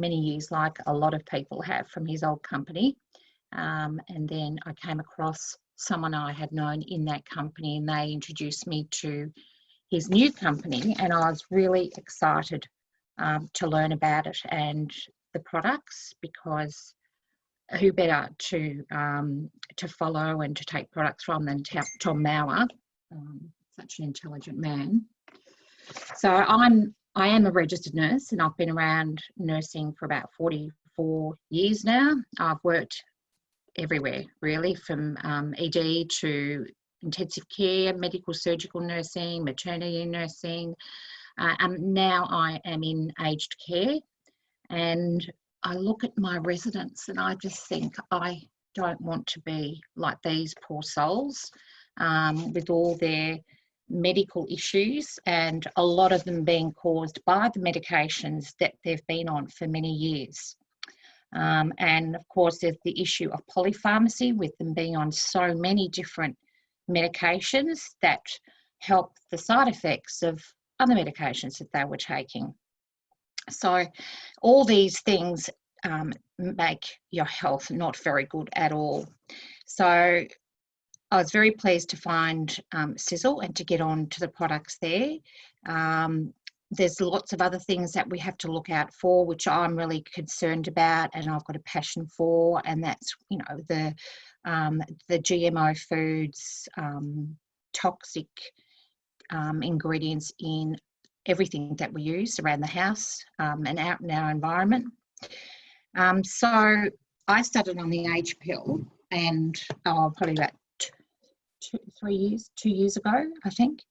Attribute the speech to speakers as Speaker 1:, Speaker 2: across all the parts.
Speaker 1: many years, like a lot of people have from his old company. And then I came across someone I had known in that company, and they introduced me to his new company, and I was really excited to learn about it and the products, because who better to follow and to take products from than Tom Mauer, such an intelligent man. So I am a registered nurse, and I've been around nursing for about 44 years now. I've worked everywhere, really, from ED to intensive care, medical surgical nursing, maternity nursing. Now I am in aged care, and I look at my residents and I just think I don't want to be like these poor souls with all their medical issues, and a lot of them being caused by the medications that they've been on for many years. And of course, there's the issue of polypharmacy, with them being on so many different medications that help the side effects of other medications that they were taking. So all these things make your health not very good at all. So I was very pleased to find Sisel and to get on to the products there. There's lots of other things that we have to look out for, which I'm really concerned about and I've got a passion for, and that's, you know, the GMO foods, toxic ingredients in everything that we use around the house and out in our environment. So I started on the age pill, and probably about 2 years ago, I think.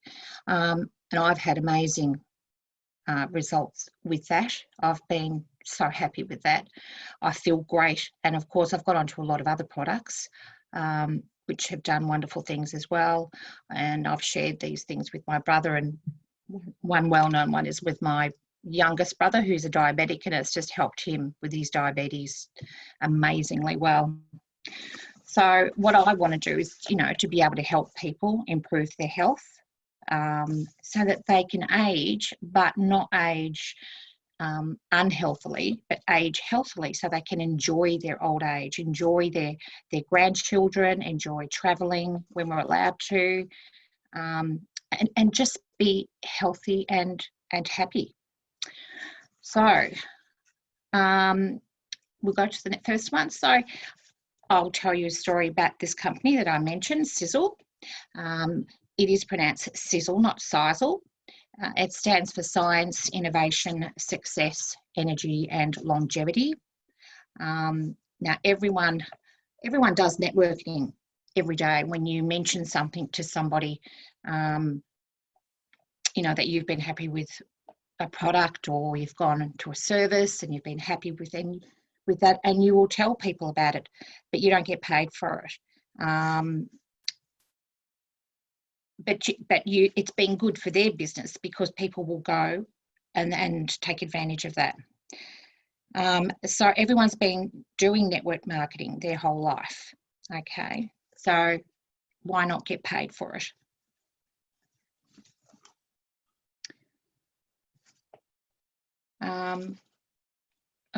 Speaker 1: And I've had amazing results with that. I've been so happy with that. I feel great. And of course, I've got onto a lot of other products, which have done wonderful things as well. And I've shared these things with my brother, and one well-known one is with my youngest brother, who's a diabetic, and it's just helped him with his diabetes amazingly well. So what I want to do is, you know, to be able to help people improve their health, so that they can age, but not age unhealthily, but age healthily, so they can enjoy their old age, enjoy their grandchildren, enjoy travelling when we're allowed to, and just be healthy and happy. So we'll go to the first one. So I'll tell you a story about this company that I mentioned, Sisel. It is pronounced Sisel, not Sisel. It stands for Science, Innovation, Success, Energy and Longevity. Now, everyone does networking every day. When you mention something to somebody, you know, that you've been happy with a product, or you've gone into a service and you've been happy with that, and you will tell people about it, but you don't get paid for it. But it's been good for their business, because people will go and take advantage of that. So everyone's been doing network marketing their whole life. Okay, so why not get paid for it?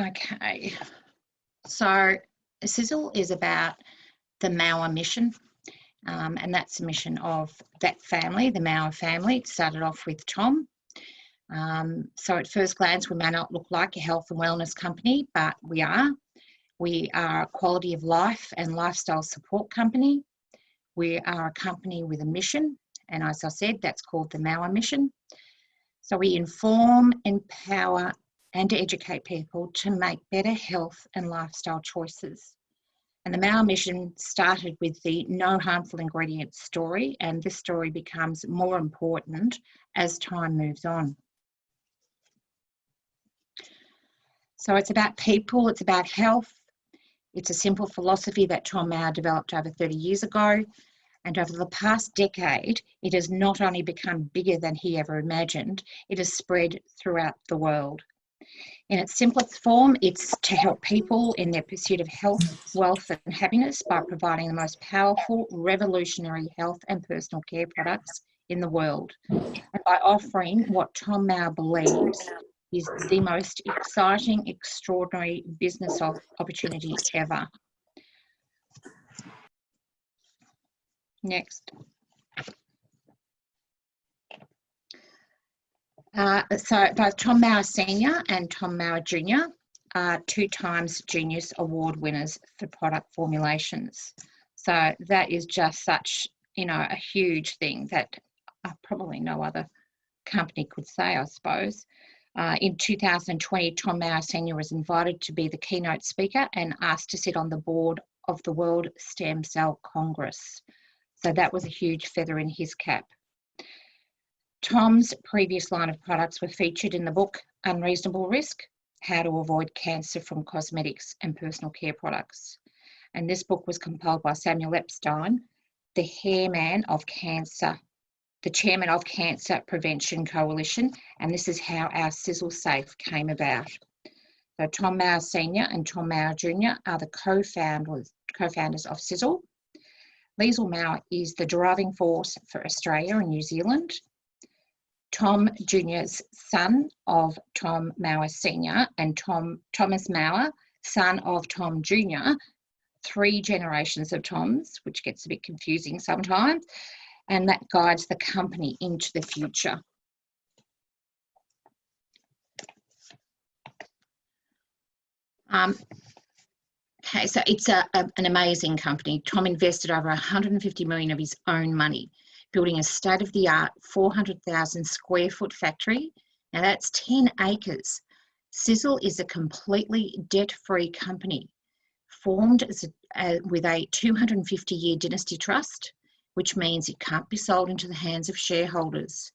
Speaker 1: Okay, so Sisel is about the Mauer mission, and that's the mission of that family, the Mauer family. It started off with Tom. So at first glance, we may not look like a health and wellness company, but we are. We are a quality of life and lifestyle support company. We are a company with a mission, and as I said, that's called the Mauer mission. So we inform, empower and educate people to make better health and lifestyle choices. And the Mauer mission started with the no harmful ingredients story, and this story becomes more important as time moves on. So it's about people, it's about health. It's a simple philosophy that Tom Mauer developed over 30 years ago. And over the past decade, it has not only become bigger than he ever imagined, it has spread throughout the world. In its simplest form, it's to help people in their pursuit of health, wealth and happiness by providing the most powerful, revolutionary health and personal care products in the world, and by offering what Tom Mauer believes is the most exciting, extraordinary business opportunity ever. Next. So both Tom Mauer Senior and Tom Mauer Junior are 2 times Genius Award winners for product formulations. So that is just such, a huge thing that probably no other company could say, I suppose. In 2020, Tom Mauer Senior was invited to be the keynote speaker and asked to sit on the board of the World Stem Cell Congress. So that was a huge feather in his cap. Tom's previous line of products were featured in the book Unreasonable Risk: How to Avoid Cancer from Cosmetics and Personal Care Products. And this book was compiled by Samuel Epstein, the chairman of Cancer Prevention Coalition, and this is how our Sisel Safe came about. So Tom Mauer Senior and Tom Mauer Junior are the co-founders of Sisel. Liesl Mauer is the driving force for Australia and New Zealand. Tom Jr.'s son of Tom Mauer Senior and Thomas Mauer, son of Tom Jr., 3 generations of Toms, which gets a bit confusing sometimes, and that guides the company into the future. Okay, so it's an amazing company. Tom invested over 150 million of his own money, building a state-of-the-art 400,000 square foot factory. Now that's 10 acres. Sisel is a completely debt-free company, formed with a 250-year dynasty trust, which means it can't be sold into the hands of shareholders.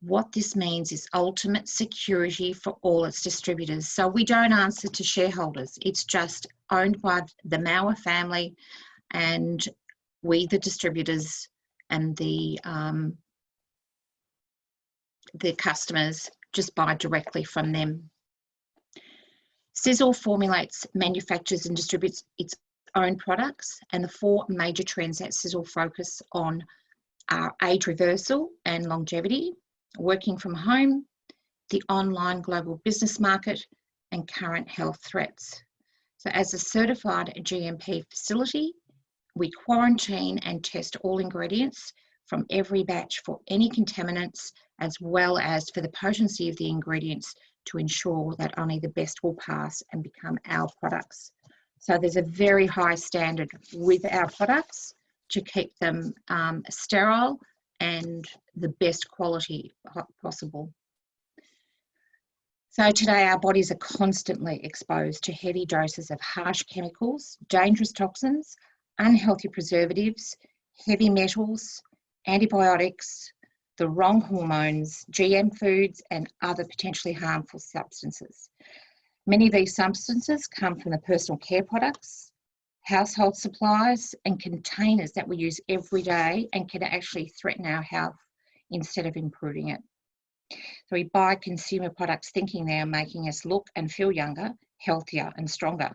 Speaker 1: What this means is ultimate security for all its distributors. So we don't answer to shareholders. It's just owned by the Mauer family, and we, the distributors, and the customers just buy directly from them. Sisel formulates, manufactures and distributes its own products, and the 4 major trends that Sisel focus on are age reversal and longevity, working from home, the online global business market, and current health threats. So as a certified GMP facility, we quarantine and test all ingredients from every batch for any contaminants, as well as for the potency of the ingredients, to ensure that only the best will pass and become our products. So there's a very high standard with our products to keep them sterile and the best quality possible. So today our bodies are constantly exposed to heavy doses of harsh chemicals, dangerous toxins, unhealthy preservatives, heavy metals, antibiotics, the wrong hormones, GM foods, and other potentially harmful substances. Many of these substances come from the personal care products, household supplies, and containers that we use every day and can actually threaten our health instead of improving it. So we buy consumer products thinking they are making us look and feel younger, healthier, and stronger,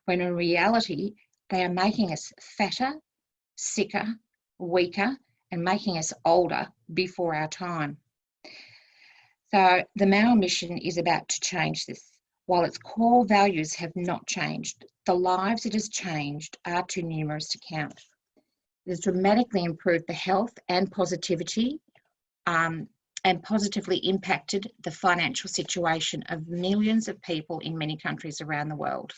Speaker 1: when in reality, they are making us fatter, sicker, weaker, and making us older before our time. So the Mauer mission is about to change this. While its core values have not changed, the lives it has changed are too numerous to count. It has dramatically improved the health and positivity and positively impacted the financial situation of millions of people in many countries around the world.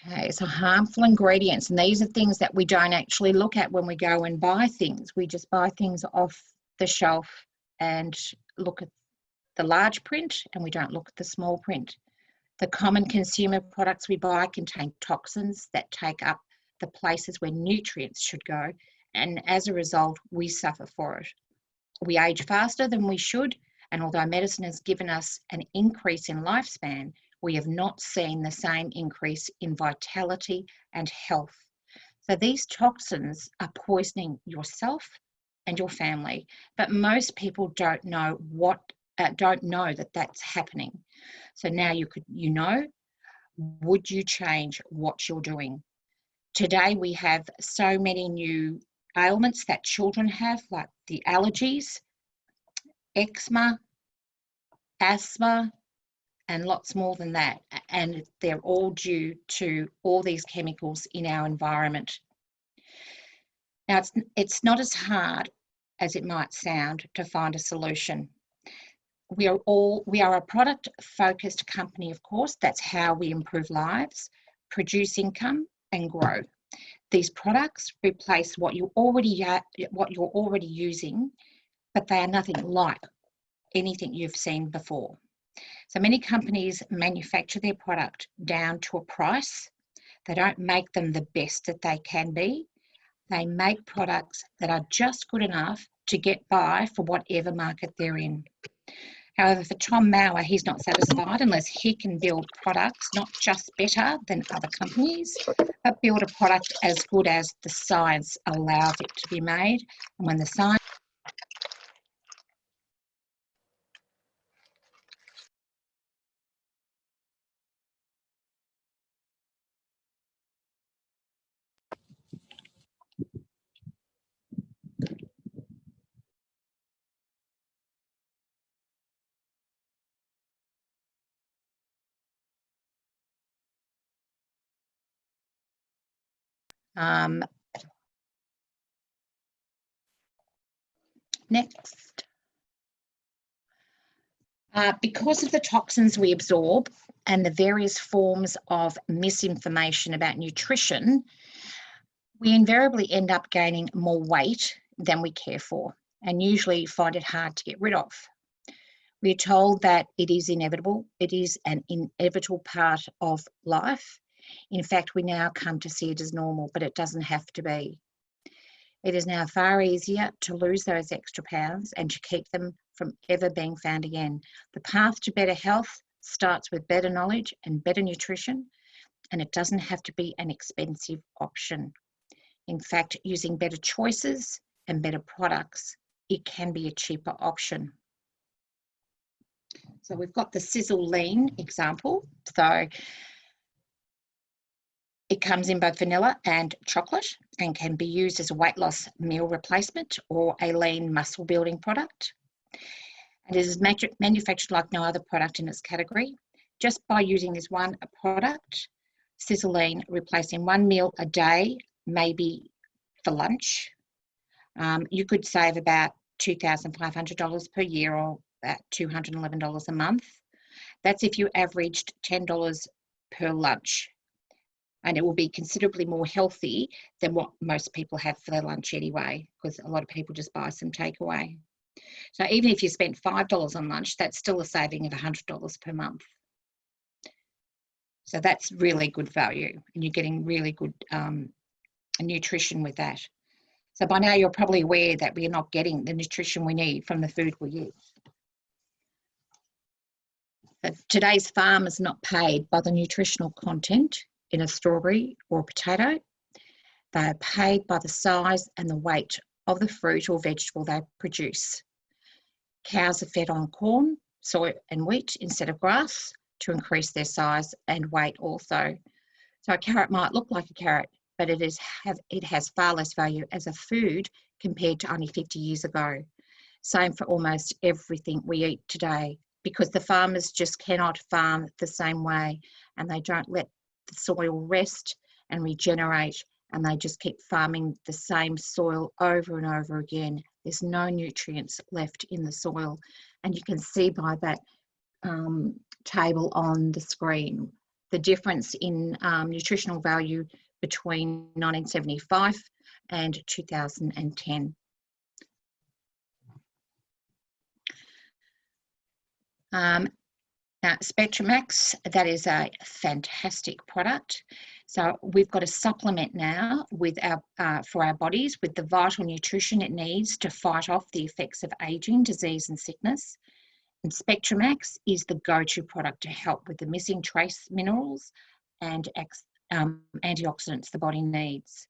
Speaker 1: Okay, so harmful ingredients, and these are things that we don't actually look at when we go and buy things. We just buy things off the shelf and look at the large print, and we don't look at the small print. The common consumer products we buy contain toxins that take up the places where nutrients should go, and as a result, we suffer for it. We age faster than we should, and although medicine has given us an increase in lifespan, we have not seen the same increase in vitality and health. So these toxins are poisoning yourself and your family, but most people don't know that that's happening. So now you know, would you change what you're doing? Today we have so many new ailments that children have, like the allergies. eczema, asthma, and lots more than that. And they're all due to all these chemicals in our environment. Now, it's not as hard as it might sound to find a solution. We are a product-focused company, of course. That's how we improve lives, produce income, and grow. These products replace what you're already using, but they are nothing like anything you've seen before. So many companies manufacture their product down to a price. They don't make them the best that they can be. They make products that are just good enough to get by for whatever market they're in. However, for Tom Mauer, he's not satisfied unless he can build products not just better than other companies, but build a product as good as the science allows it to be made. And when the science next. Because of the toxins we absorb and the various forms of misinformation about nutrition, we invariably end up gaining more weight than we care for and usually find it hard to get rid of. We are told that it is inevitable. It is an inevitable part of life. In fact, we now come to see it as normal, but it doesn't have to be. It is now far easier to lose those extra pounds and to keep them from ever being found again. The path to better health starts with better knowledge and better nutrition, and it doesn't have to be an expensive option. In fact, using better choices and better products, it can be a cheaper option. So we've got the Sisel Lean example. So it comes in both vanilla and chocolate and can be used as a weight loss meal replacement or a lean muscle building product. And it is manufactured like no other product in its category. Just by using this one product, Sisel Lean, replacing one meal a day, maybe for lunch, you could save about $2,500 per year or about $211 a month. That's if you averaged $10 per lunch. And it will be considerably more healthy than what most people have for their lunch anyway, because a lot of people just buy some takeaway. So even if you spent $5 on lunch, that's still a saving of $100 per month. So that's really good value, and you're getting really good nutrition with that. So by now you're probably aware that we're not getting the nutrition we need from the food we use. But today's farm is not paid by the nutritional content in a strawberry or a potato. They are paid by the size and the weight of the fruit or vegetable they produce. Cows are fed on corn, soy and wheat instead of grass to increase their size and weight also. So a carrot might look like a carrot, but it has far less value as a food compared to only 50 years ago. Same for almost everything we eat today, because the farmers just cannot farm the same way, and they don't let the soil rest and regenerate, and they just keep farming the same soil over and over again. There's no nutrients left in the soil, and you can see by that table on the screen the difference in nutritional value between 1975 and 2010. Now, SpectraMax, that is a fantastic product. So we've got a supplement now with for our bodies with the vital nutrition it needs to fight off the effects of aging, disease and sickness. And SpectraMax is the go-to product to help with the missing trace minerals and antioxidants the body needs.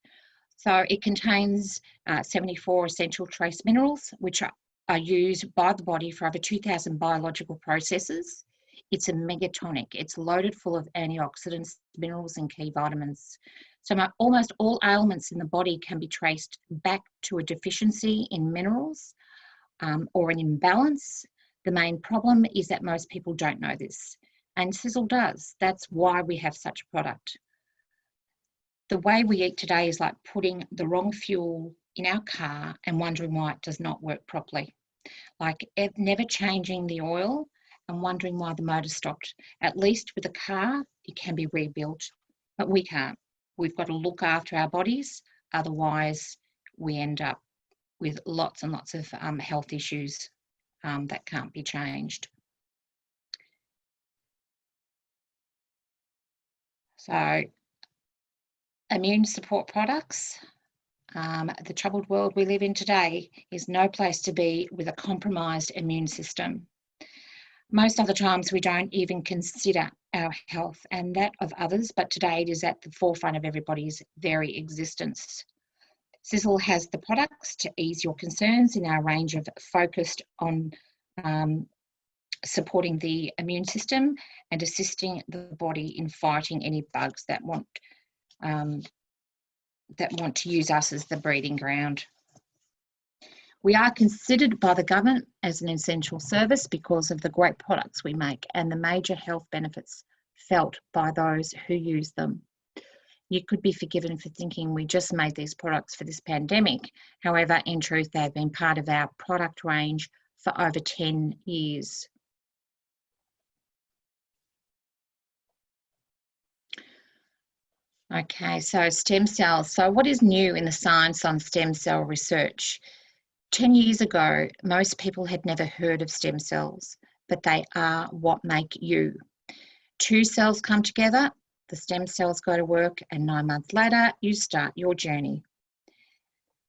Speaker 1: So it contains 74 essential trace minerals, which are used by the body for over 2,000 biological processes. It's a megatonic. It's loaded full of antioxidants, minerals, and key vitamins. So almost all ailments in the body can be traced back to a deficiency in minerals or an imbalance. The main problem is that most people don't know this, and Sisel does. That's why we have such a product. The way we eat today is like putting the wrong fuel in our car and wondering why it does not work properly. Like never changing the oil and wondering why the motor stopped. At least with a car, it can be rebuilt, but we can't. We've got to look after our bodies, otherwise we end up with lots and lots of health issues that can't be changed. So, immune support products. The troubled world we live in today is no place to be with a compromised immune system. Most other times we don't even consider our health and that of others, but today it is at the forefront of everybody's very existence. Sisel has the products to ease your concerns in our range of focused on supporting the immune system and assisting the body in fighting any bugs that want to use us as the breeding ground. We are considered by the government as an essential service because of the great products we make and the major health benefits felt by those who use them. You could be forgiven for thinking we just made these products for this pandemic. However, in truth, they've been part of our product range for over 10 years. Okay, so stem cells. So what is new in the science on stem cell research? 10 years ago, most people had never heard of stem cells, but they are what make you. 2 cells come together, the stem cells go to work, and 9 months later, you start your journey.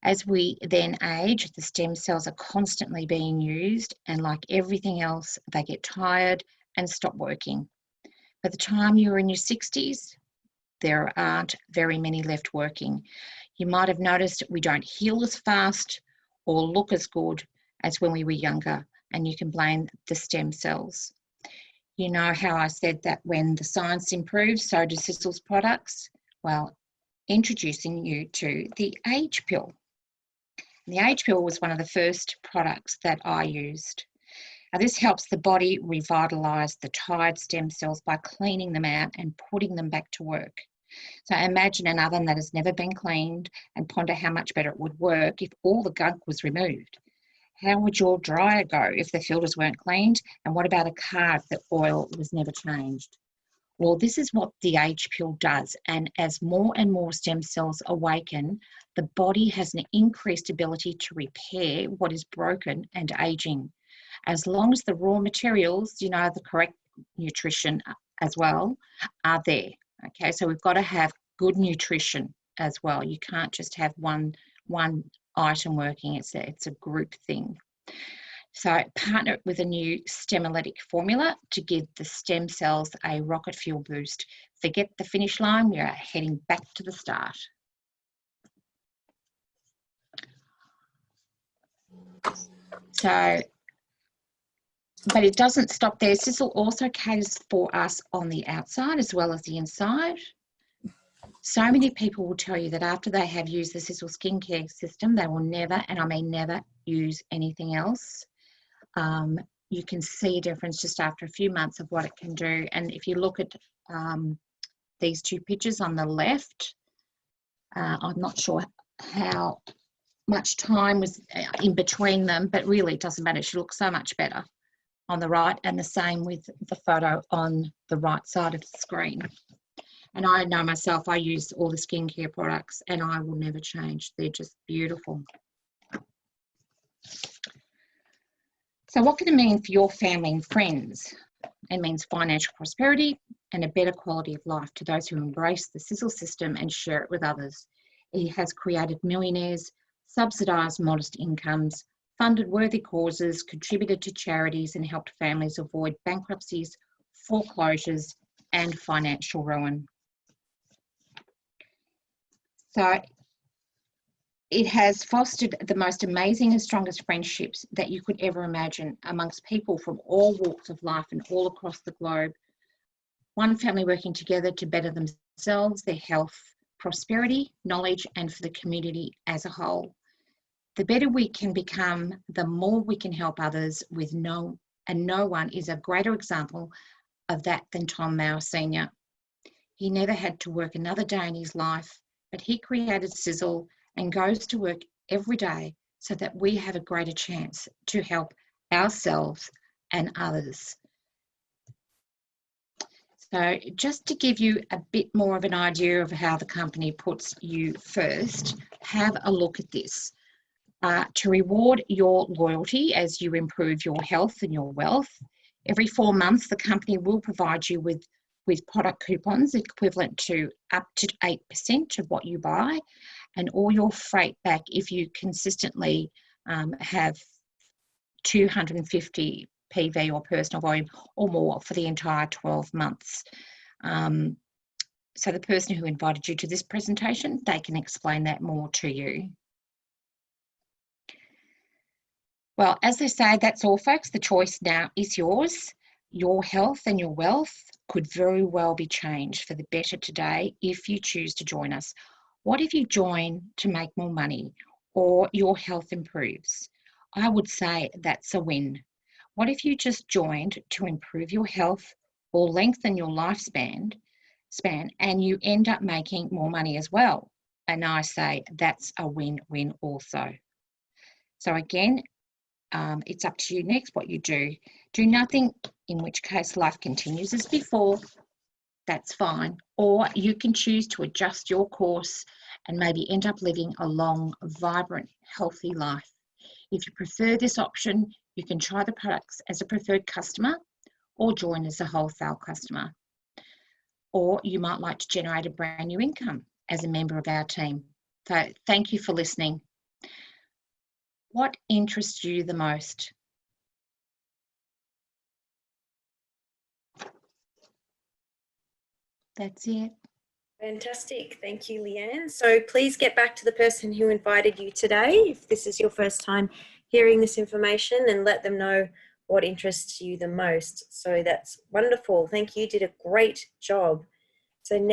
Speaker 1: As we then age, the stem cells are constantly being used, and like everything else, they get tired and stop working. By the time you're in your 60s, there aren't very many left working. You might have noticed we don't heal as fast or look as good as when we were younger, and you can blame the stem cells. You know how I said that when the science improves, so do Sisel's products? Well, introducing you to the age pill. The age pill was one of the first products that I used. Now, this helps the body revitalise the tired stem cells by cleaning them out and putting them back to work. So imagine an oven that has never been cleaned and ponder how much better it would work if all the gunk was removed. How would your dryer go if the filters weren't cleaned? And what about a car if the oil was never changed? Well, this is what the age pill does. And as more and more stem cells awaken, the body has an increased ability to repair what is broken and aging. As long as the raw materials, the correct nutrition as well, are there. Okay, so we've got to have good nutrition as well. You can't just have one item working. It's a group thing. So partner it with a new Stemolytic formula to give the stem cells a rocket fuel boost. Forget the finish line, we are heading back to the start. So, but it doesn't stop there. Sisel also caters for us on the outside as well as the inside. So many people will tell you that after they have used the Sisel skincare system, they will never, and I mean never, use anything else. You can see a difference just after a few months of what it can do. And if you look at these 2 pictures on the left, I'm not sure how much time was in between them, but really it doesn't matter. She looks so much better on the right, and the same with the photo on the right side of the screen. And I know myself, I use all the skincare products and I will never change. They're just beautiful. So what can it mean for your family and friends? It means financial prosperity and a better quality of life to those who embrace the Sisel system and share it with others. It has created millionaires, subsidised modest incomes, funded worthy causes, contributed to charities and helped families avoid bankruptcies, foreclosures and financial ruin. So it has fostered the most amazing and strongest friendships that you could ever imagine amongst people from all walks of life and all across the globe. One family working together to better themselves, their health, prosperity, knowledge, and for the community as a whole. The better we can become, the more we can help others with no one is a greater example of that than Tom Mauer Sr. He never had to work another day in his life, but he created Sisel and goes to work every day so that we have a greater chance to help ourselves and others. So just to give you a bit more of an idea of how the company puts you first, have a look at this. To reward your loyalty as you improve your health and your wealth, every 4 months the company will provide you with product coupons equivalent to up to 8% of what you buy, and all your freight back if you consistently have 250 PV or personal volume or more for the entire 12 months. So the person who invited you to this presentation, they can explain that more to you. Well, as they say, that's all, folks. The choice now is yours. Your health and your wealth could very well be changed for the better today if you choose to join us. What if you join to make more money or your health improves? I would say that's a win. What if you just joined to improve your health or lengthen your lifespan and you end up making more money as well? And I say that's a win-win also. So again, it's up to you next what you do. Do nothing, in which case life continues as before. That's fine. Or you can choose to adjust your course and maybe end up living a long, vibrant, healthy life. If you prefer this option, you can try the products as a preferred customer or join as a wholesale customer. Or you might like to generate a brand new income as a member of our team. So thank you for listening. What interests you the most? That's it.
Speaker 2: Fantastic. Thank you, Leanne. So please get back to the person who invited you today, if this is your first time hearing this information, and let them know what interests you the most. So that's wonderful. Thank you. You did a great job. So now